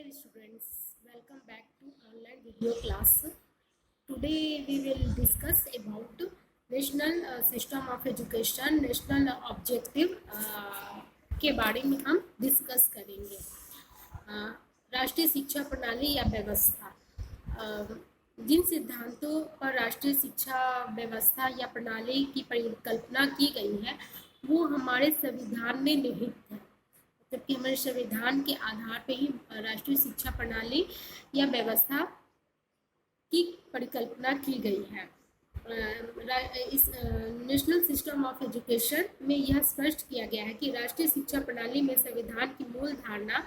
Dear students, welcome back to online video class. Today we will discuss about National System of Education, National Objective के बारे में हम discuss करेंगे। राष्ट्रीय शिक्षा प्रणाली या व्यवस्था, जिन सिद्धांतों पर राष्ट्रीय शिक्षा व्यवस्था या प्रणाली की परिकल्पना की गई है वो हमारे संविधान में निहित है, जबकि हमारे संविधान के आधार पर ही राष्ट्रीय शिक्षा प्रणाली या व्यवस्था की परिकल्पना की गई है। इस नेशनल सिस्टम ऑफ एजुकेशन में यह स्पष्ट किया गया है कि राष्ट्रीय शिक्षा प्रणाली में संविधान की मूल धारणा,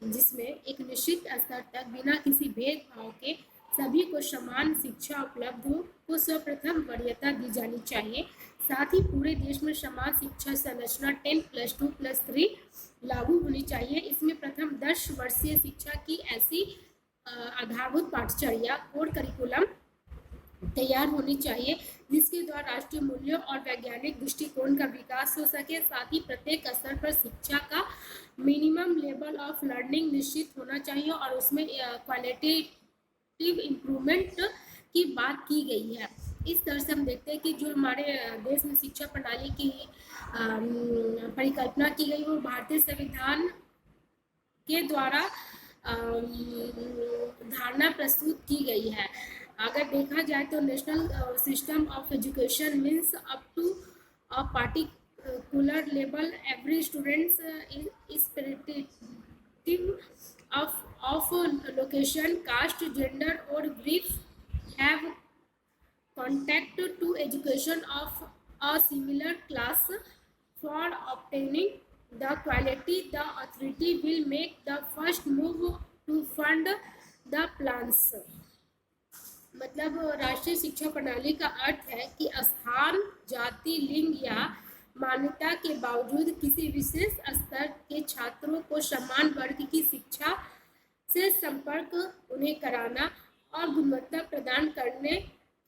जिसमें एक निश्चित स्तर तक बिना किसी भेदभाव के सभी को समान शिक्षा उपलब्ध हो, को सर्वप्रथम वरीयता दी जानी चाहिए। साथ ही पूरे देश में समान शिक्षा संरचना 10+2+3 लागू होनी चाहिए। इसमें प्रथम 10 वर्षीय शिक्षा की ऐसी आधारभूत पाठचर्या और करिकुलम तैयार होनी चाहिए जिसके द्वारा राष्ट्रीय मूल्यों और वैज्ञानिक दृष्टिकोण का विकास हो सके। साथ ही प्रत्येक स्तर पर शिक्षा का मिनिमम लेवल ऑफ लर्निंग निश्चित होना चाहिए और उसमें क्वालिटेटिव इम्प्रूवमेंट की बात की गई है। इस तरह से हम देखते हैं कि जो हमारे देश में शिक्षा प्रणाली की परिकल्पना की गई वो भारतीय संविधान के द्वारा धारणा प्रस्तुत की गई है। अगर देखा जाए तो national system of education means up to a particular level every students irrespective of location, caste, gender or belief have contact to education of a similar class. For obtaining the quality, the authority will make the first move to fund the plans. मतलब राष्ट्रीय शिक्षा प्रणाली का अर्थ है कि स्थान, जाति, लिंग या मान्यता के बावजूद किसी विशेष स्तर के छात्रों को समान वर्ग की शिक्षा से संपर्क उन्हें कराना और गुणवत्ता प्रदान करने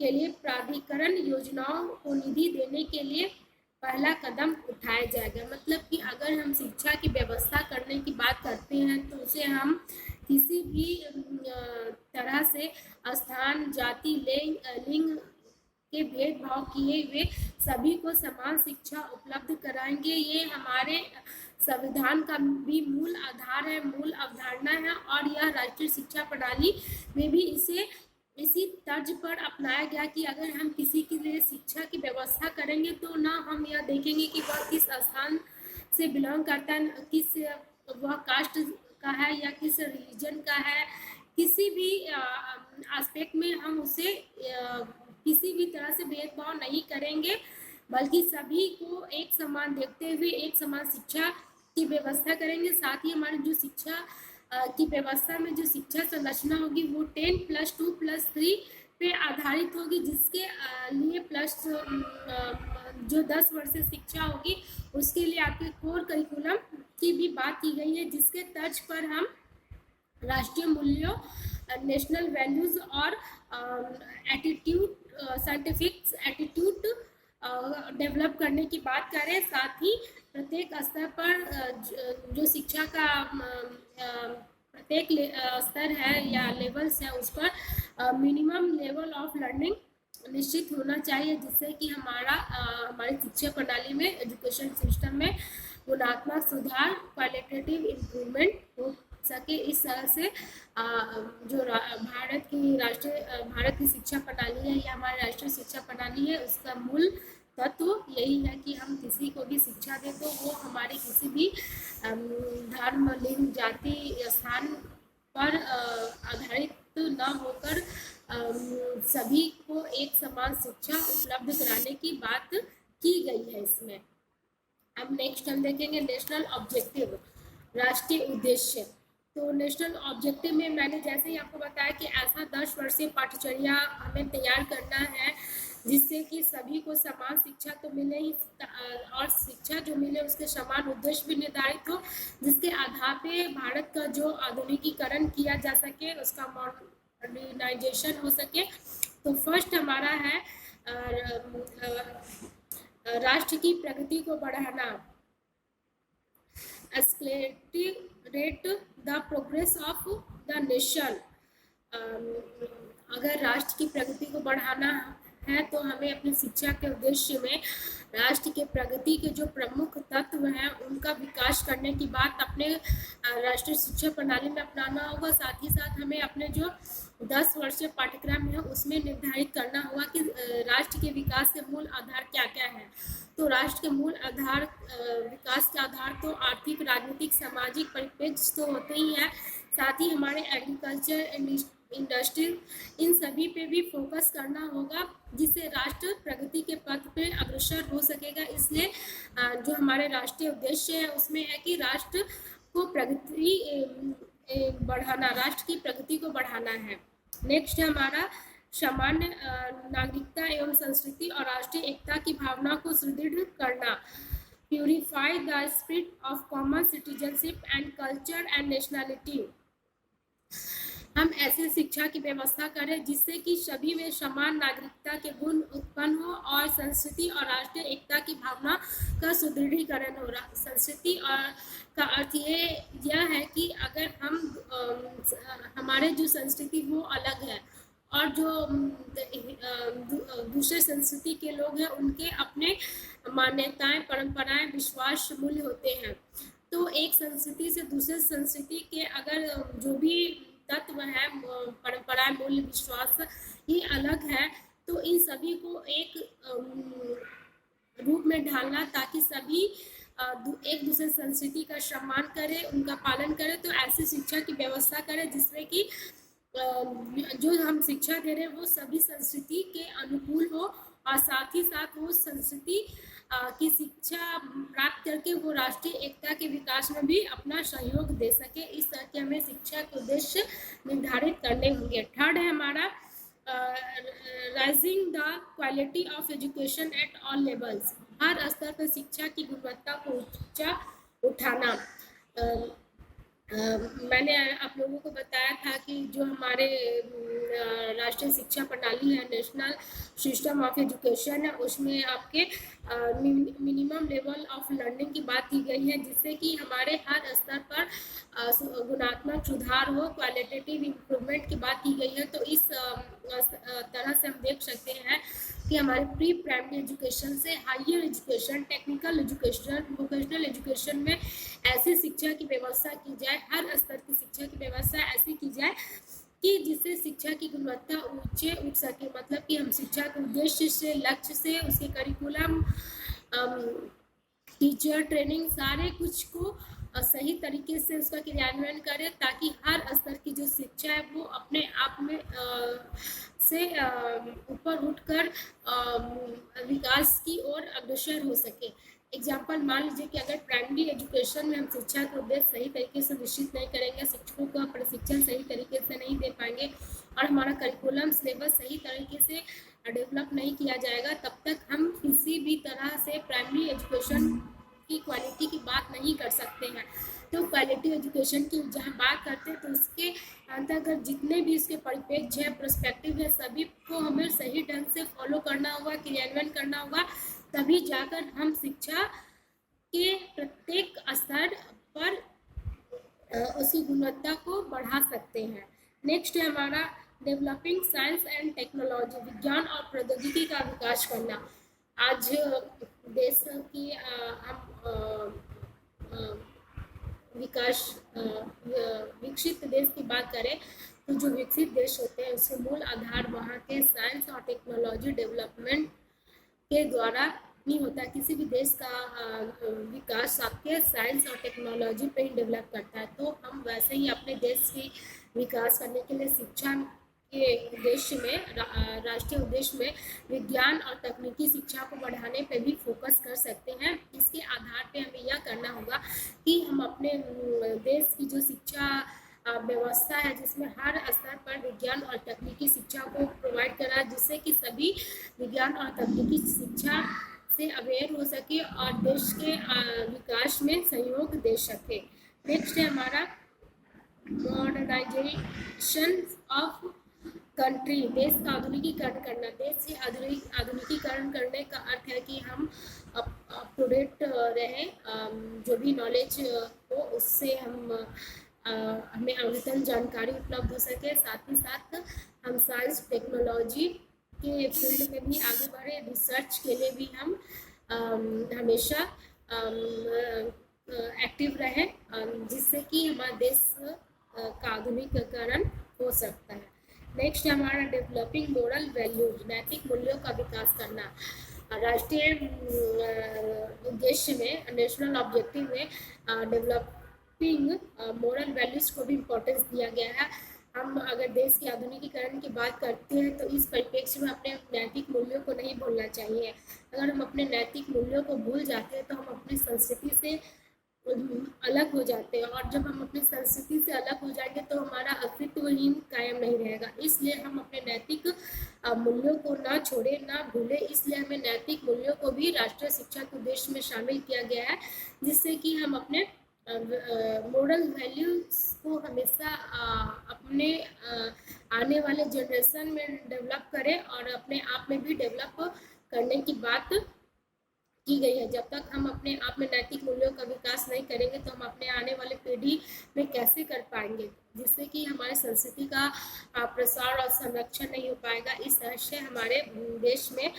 के लिए प्राधिकरण योजनाओं को निधि देने के लिए पहला कदम उठाया जाएगा। मतलब कि अगर हम शिक्षा की व्यवस्था करने की बात करते हैं तो उसे हम किसी भी तरह से स्थान, जाति, लिंग के भेदभाव किए हुए सभी को समान शिक्षा उपलब्ध कराएंगे। ये हमारे संविधान का भी मूल आधार है, मूल अवधारणा है और यह राष्ट्रीय शिक्षा प्रणाली में भी इसी तर्ज पर अपनाया गया कि अगर हम किसी के लिए शिक्षा की व्यवस्था करेंगे तो ना हम यह देखेंगे कि वह किस स्थान से बिलोंग करता है, किस वह कास्ट का है या किस रिलीजन का है, किसी भी एस्पेक्ट में हम उसे किसी भी तरह से भेदभाव नहीं करेंगे, बल्कि सभी को एक समान देखते हुए एक समान शिक्षा की व्यवस्था करेंगे। साथ ही हमारी जो शिक्षा की व्यवस्था में जो शिक्षा संरचना होगी वो 10+2+3 पे आधारित होगी, जिसके लिए प्लस जो 10 वर्षीय शिक्षा होगी उसके लिए आपके कोर करिकुलम की भी बात की गई है, जिसके तर्ज पर हम राष्ट्रीय मूल्यों, नेशनल वैल्यूज और एटीट्यूड, साइंटिफिक एटीट्यूड डेवलप करने की बात करें। साथ ही प्रत्येक स्तर पर जो शिक्षा का प्रत्येक स्तर है या लेवल्स है उस पर मिनिमम लेवल ऑफ लर्निंग निश्चित होना चाहिए, जिससे कि हमारी शिक्षा प्रणाली में, एजुकेशन सिस्टम में गुणात्मक सुधार, क्वालिटेटिव इम्प्रूवमेंट हो सके। इस तरह से जो भारत की शिक्षा प्रणाली है या हमारी राष्ट्रीय शिक्षा प्रणाली है उसका मूल तत्व यही है कि हम किसी को भी शिक्षा दें तो वो हमारे किसी भी धर्म, लिंग, जाति, स्थान पर आधारित न होकर सभी को एक समान शिक्षा उपलब्ध कराने की बात की गई है इसमें। अब नेक्स्ट हम देखेंगे नेशनल ऑब्जेक्टिव, राष्ट्रीय उद्देश्य। तो नेशनल ऑब्जेक्टिव में मैंने जैसे ही आपको बताया कि ऐसा 10 वर्षीय पाठचर्या हमें तैयार करना है जिससे कि सभी को समान शिक्षा तो मिले ही और शिक्षा जो मिले उसके समान उद्देश्य भी निर्धारित हो, जिसके आधार पे भारत का जो आधुनिकीकरण किया जा सके, उसका मॉडर्नाइजेशन हो सके। तो फर्स्ट हमारा है राष्ट्र की प्रगति को बढ़ाना। accelerate the progress of the nation। अगर राष्ट्र की प्रगति को बढ़ाना है तो हमें अपनी शिक्षा के उद्देश्य में राष्ट्र के प्रगति के जो प्रमुख तत्व हैं उनका विकास करने की बात अपने राष्ट्रीय शिक्षा प्रणाली में अपनाना होगा। साथ ही साथ हमें अपने जो 10 वर्षीय पाठ्यक्रम है उसमें निर्धारित करना होगा कि राष्ट्र के विकास के मूल आधार क्या क्या है। तो राष्ट्र के मूल आधार विकास के आधार तो आर्थिक, राजनीतिक, सामाजिक परिप्रेक्ष्य तो होते ही है, साथ ही हमारे एग्रीकल्चर, इंडस्ट्री, इन सभी पे भी फोकस करना होगा जिससे राष्ट्र प्रगति के पथ पे अग्रसर हो सकेगा। इसलिए जो हमारे राष्ट्रीय उद्देश्य है उसमें है कि राष्ट्र को प्रगति बढ़ाना, राष्ट्र की प्रगति को बढ़ाना है। नेक्स्ट है हमारा सामान्य नागरिकता एवं संस्कृति और राष्ट्रीय एकता की भावना को सुदृढ़ करना। Purify the spirit of common citizenship and culture and nationality. हम ऐसी शिक्षा की व्यवस्था करें जिससे कि सभी में समान नागरिकता के गुण उत्पन्न हो और संस्कृति और राष्ट्रीय एकता की भावना का सुदृढ़ीकरण हो रहा। संस्कृति और का अर्थ यह है कि अगर हम हमारे जो संस्कृति वो अलग है और जो दूसरे संस्कृति के लोग हैं उनके अपने मान्यताएं, परंपराएं, विश्वास, मूल्य होते हैं। तो एक संस्कृति से दूसरे संस्कृति के अगर जो भी तत्व है, परंपराएं, मूल्य, विश्वास ये अलग है तो इन सभी को एक रूप में ढालना ताकि सभी एक दूसरे संस्कृति का सम्मान करें, उनका पालन करें। तो ऐसी शिक्षा की व्यवस्था करें जिसमें कि जो हम शिक्षा दे रहे हैं वो सभी संस्कृति के अनुकूल हो और साथ ही साथ वो संस्कृति की शिक्षा प्राप्त करके वो राष्ट्रीय एकता के विकास में भी अपना सहयोग दे सके। इस तरह के हमें शिक्षा के उद्देश्य निर्धारित करने होंगे। थर्ड है हमारा rising the quality of education at all levels. हर स्तर पर शिक्षा की गुणवत्ता को ऊंचा उठाना। मैंने आप लोगों को बताया था कि जो हमारे राष्ट्रीय शिक्षा प्रणाली है, नेशनल सिस्टम ऑफ एजुकेशन है, उसमें आपके मिनिमम लेवल ऑफ लर्निंग की बात की गई है जिससे कि हमारे हर स्तर पर गुणात्मक सुधार हो, क्वालिटेटिव इम्प्रूवमेंट की बात की गई है। तो इस तरह से हम देख सकते हैं कि हमारे प्री प्राइमरी एजुकेशन से higher education, technical education, vocational education में ऐसी शिक्षा की व्यवस्था की जाए, हर स्तर की शिक्षा की व्यवस्था ऐसी की जाए कि जिससे शिक्षा की गुणवत्ता ऊंचे उठ सके। मतलब कि हम शिक्षा के उद्देश्य से, लक्ष्य से, उसके करिकुलम, टीचर ट्रेनिंग, सारे कुछ को सही तरीके से उसका क्रियान्वयन करें ताकि हर स्तर की जो शिक्षा है वो अपने आप में से ऊपर उठकर विकास की ओर अग्रसर हो सके। एग्जाम्पल मान लीजिए कि अगर प्राइमरी एजुकेशन में हम शिक्षा का उद्देश्य सही तरीके से निश्चित नहीं करेंगे, शिक्षकों का प्रशिक्षण सही तरीके से नहीं दे पाएंगे और हमारा करिकुलम सिलेबस सही तरीके से डेवलप नहीं किया जाएगा, तब तक हम किसी भी तरह से प्राइमरी एजुकेशन की क्वालिटी की बात नहीं कर सकते हैं। तो क्वालिटी एजुकेशन की जहाँ बात करते हैं तो उसके अंतर्गत जितने भी इसके परिप्रेक्ष्य है, पर्सपेक्टिव है, सभी को हमें सही ढंग से फॉलो करना होगा, क्रियान्वयन करना होगा, तभी जाकर हम शिक्षा के प्रत्येक स्तर पर उसकी गुणवत्ता को बढ़ा सकते हैं। नेक्स्ट है हमारा डेवलपिंग साइंस एंड टेक्नोलॉजी। विज्ञान और प्रौद्योगिकी का विकास करना। आज देश की विकास विकसित देश की बात करें तो जो विकसित देश होते हैं उसके मूल आधार वहाँ के साइंस और टेक्नोलॉजी डेवलपमेंट के द्वारा नहीं होता। किसी भी देश का विकास आपके साइंस और टेक्नोलॉजी पे ही डेवलप करता है। तो हम वैसे ही अपने देश की विकास करने के लिए शिक्षा के उद्देश्य में, राष्ट्रीय उद्देश्य में विज्ञान और तकनीकी शिक्षा को बढ़ाने पे भी फोकस कर सकते हैं। इसके आधार पे हमें यह करना होगा कि हम अपने देश की जो शिक्षा व्यवस्था है जिसमें हर स्तर पर विज्ञान और तकनीकी शिक्षा को प्रोवाइड करा, जिससे कि सभी विज्ञान और तकनीकी शिक्षा से अवेयर हो सके और देश के विकास में सहयोग दे सके। नेक्स्ट है हमारा मॉडर्नाइजेशन ऑफ कंट्री, देश का आधुनिकीकरण करना। देश से आधुनिकीकरण करने का अर्थ है कि हम अप टू डेट रहें, जो भी नॉलेज हो उससे हमें अद्यतन जानकारी उपलब्ध हो सके। साथ ही साथ हम साइंस टेक्नोलॉजी के फील्ड में भी आगे बढ़े, रिसर्च के लिए भी हम हमेशा एक्टिव रहे, जिससे कि हमारा देश का आधुनिकीकरण हो सकता है। नेक्स्ट है हमारा डेवलपिंग मोरल वैल्यूज, नैतिक मूल्यों का विकास करना। राष्ट्रीय उद्देश्य में, नेशनल ऑब्जेक्टिव में डेवलपिंग मोरल वैल्यूज को भी इम्पोर्टेंस दिया गया है। हम अगर देश के आधुनिकीकरण की बात करते हैं तो इस परिप्रेक्ष्य में अपने नैतिक मूल्यों को नहीं भूलना चाहिए। अगर हम अपने नैतिक मूल्यों को भूल जाते हैं तो हम अपनी संस्कृति से अलग हो जाते हैं, और जब हम अपनी संस्कृति से अलग हो जाएंगे तो हमारा अस्तित्व ही कायम नहीं रहेगा। इसलिए हम अपने नैतिक मूल्यों को ना छोड़े, ना भूले। इसलिए हमें नैतिक मूल्यों को भी राष्ट्रीय शिक्षा के उद्देश्य में शामिल किया गया है, जिससे कि हम अपने मोरल वैल्यूज को हमेशा अपने आने वाले जनरेशन में डेवलप करें, और अपने आप में भी डेवलप करने की बात की गई है। जब तक हम अपने आप में नैतिक मूल्यों का विकास नहीं करेंगे तो हम अपने आने वाले पीढ़ी में कैसे कर पाएंगे, जिससे कि हमारे संस्कृति का प्रसार और संरक्षण नहीं हो पाएगा। इस तरह से हमारे देश में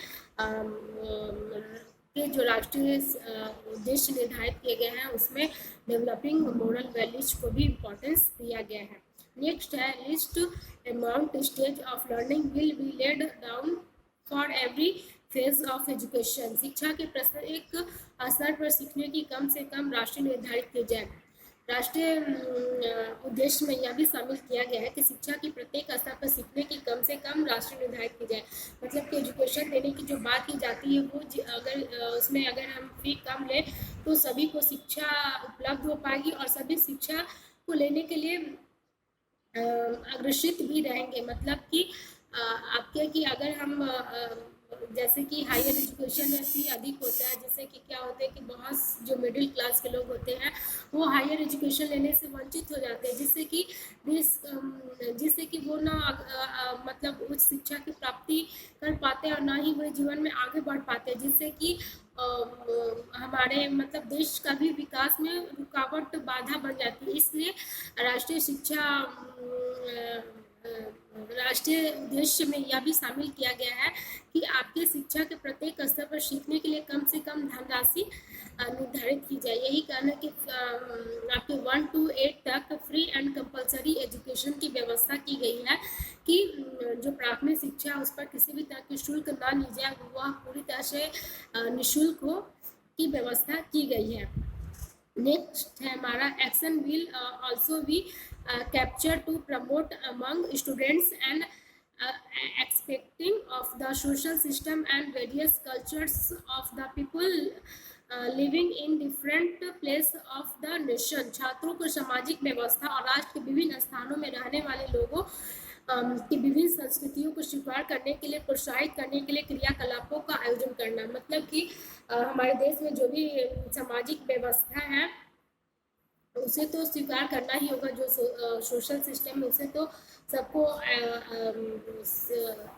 के जो राष्ट्रीय उद्देश्य निर्धारित किए गए हैं उसमें डेवलपिंग मोरल वैल्यूज को भी इम्पोर्टेंस दिया गया है। नेक्स्ट है list amount stage of learning will be laid down for every phase of education. शिक्षा के प्रत्येक स्तर पर सीखने की कम से कम राशि निर्धारित की जाए। राष्ट्रीय उद्देश्य में यह भी शामिल किया गया है कि शिक्षा की प्रत्येक स्तर पर सीखने की कम से कम राशि निर्धारित की जाए। मतलब कि एजुकेशन देने की जो बात की जाती है वो अगर उसमें अगर हम फी कम लें तो सभी को शिक्षा उपलब्ध हो पाएगी, और सभी शिक्षा को लेने के लिए अग्रसित भी रहेंगे। मतलब कि आपके कि अगर हम जैसे कि हायर एजुकेशन में फी अधिक होता है, जैसे कि क्या होता है कि बहुत जो मिडिल क्लास के लोग होते हैं वो हायर एजुकेशन लेने से वंचित हो जाते हैं, जिससे कि वो ना मतलब उच्च शिक्षा की प्राप्ति कर पाते हैं और ना ही वो जीवन में आगे बढ़ पाते हैं, जिससे कि हमारे मतलब देश का भी विकास में रुकावट बाधा बन जाती है। इसलिए राष्ट्रीय शिक्षा राष्ट्रीय उद्देश्य में यह भी शामिल किया गया है कि आपके शिक्षा के प्रत्येक स्तर पर सीखने के लिए कम से कम धनराशि निर्धारित की जाए। यही कारण है कि आपके 1 to 8 तक फ्री एंड कंपलसरी एजुकेशन की व्यवस्था की गई है, कि जो प्राथमिक शिक्षा उस पर किसी भी तरह की शुल्क ना ली जाए, वह पूरी तरह से निःशुल्क हो की व्यवस्था की गई है। नेक्स्ट है हमारा action will also be capture to promote among students and expecting of the social system and various cultures of the people living in different place of the nation। छात्रों को सामाजिक व्यवस्था और राष्ट्र के विभिन्न स्थानों में रहने वाले लोगों की विभिन्न संस्कृतियों को स्वीकार करने के लिए प्रोत्साहित करने के लिए क्रियाकलापों का आयोजन करना। मतलब कि हमारे देश में जो भी सामाजिक व्यवस्था है उसे तो स्वीकार करना ही होगा, जो सोशल सिस्टम है उसे तो सबको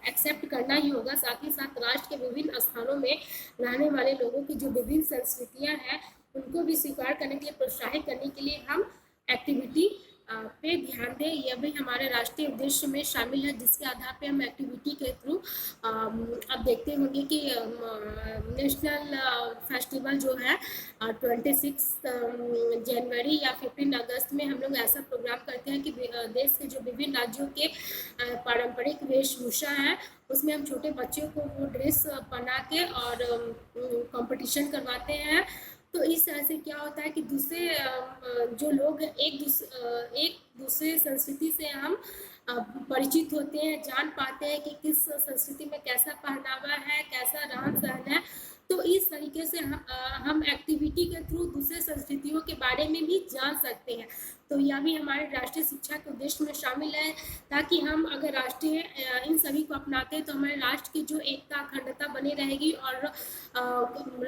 एक्सेप्ट करना ही होगा। साथ ही साथ राष्ट्र के विभिन्न स्थानों में रहने वाले लोगों की जो विभिन्न संस्कृतियां हैं उनको भी स्वीकार करने के लिए प्रोत्साहित करने के लिए हम एक्टिविटी पे ध्यान दें। यह भी हमारे राष्ट्रीय उद्देश्य में शामिल है, जिसके आधार पे हम एक्टिविटी के थ्रू अब देखते होंगे कि नेशनल फेस्टिवल जो है 26 जनवरी या 15 अगस्त में हम लोग ऐसा प्रोग्राम करते हैं कि देश के जो विभिन्न राज्यों के पारंपरिक वेशभूषा है उसमें हम छोटे बच्चों को वो ड्रेस पहना के और कंपटीशन करवाते हैं। तो इस तरह से क्या होता है कि दूसरे जो लोग एक दूसरे संस्कृति से हम परिचित होते हैं, जान पाते हैं कि किस संस्कृति में कैसा पहनावा है, कैसा रहन सहन है। तो इस तरीके से हम एक्टिविटी के थ्रू दूसरे संस्कृतियों के बारे में भी जान सकते हैं। तो यह भी हमारे राष्ट्रीय शिक्षा के उद्देश्य में शामिल है, ताकि हम अगर राष्ट्रीय इन सभी को अपनाते हैं तो हमारे राष्ट्र की जो एकता अखंडता बनी रहेगी और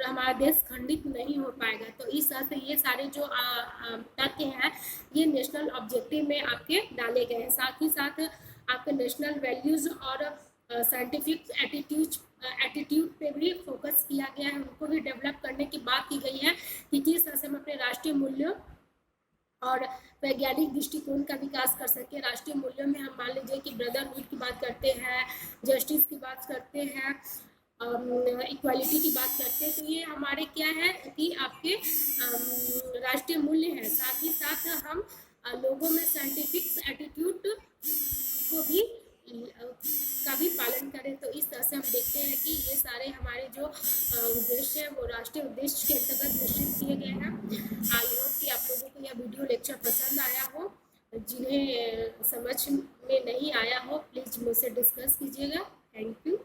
हमारा देश खंडित नहीं हो पाएगा। तो इस तरह से ये सारे जो तथ्य हैं ये नेशनल ऑब्जेक्टिव में आपके डाले गए हैं। साथ ही साथ आपके नेशनल वैल्यूज़ और साइंटिफिक एटीट्यूड पे भी फोकस किया गया है, उनको भी डेवलप करने की बात की गई है कि किस तरह से हम अपने राष्ट्रीय मूल्यों और वैज्ञानिक दृष्टिकोण का विकास कर सके। राष्ट्रीय मूल्यों में हम मान लीजिए कि ब्रदरहुड की बात करते हैं, जस्टिस की बात करते हैं, इक्वालिटी की बात करते हैं, तो ये हमारे क्या है कि आपके राष्ट्रीय मूल्य हैं। साथ ही साथ हम लोगों में साइंटिफिक एटीट्यूड को भी का भी पालन करें। तो इस तरह से हम देखते हैं कि ये सारे हमारे जो उद्देश्य है वो राष्ट्रीय उद्देश्य के अंतर्गत निश्चित किए गए हैं। आई होप कि आप लोगों को यह वीडियो लेक्चर पसंद आया हो। जिन्हें समझ में नहीं आया हो प्लीज़ मुझसे डिस्कस कीजिएगा। Thank you.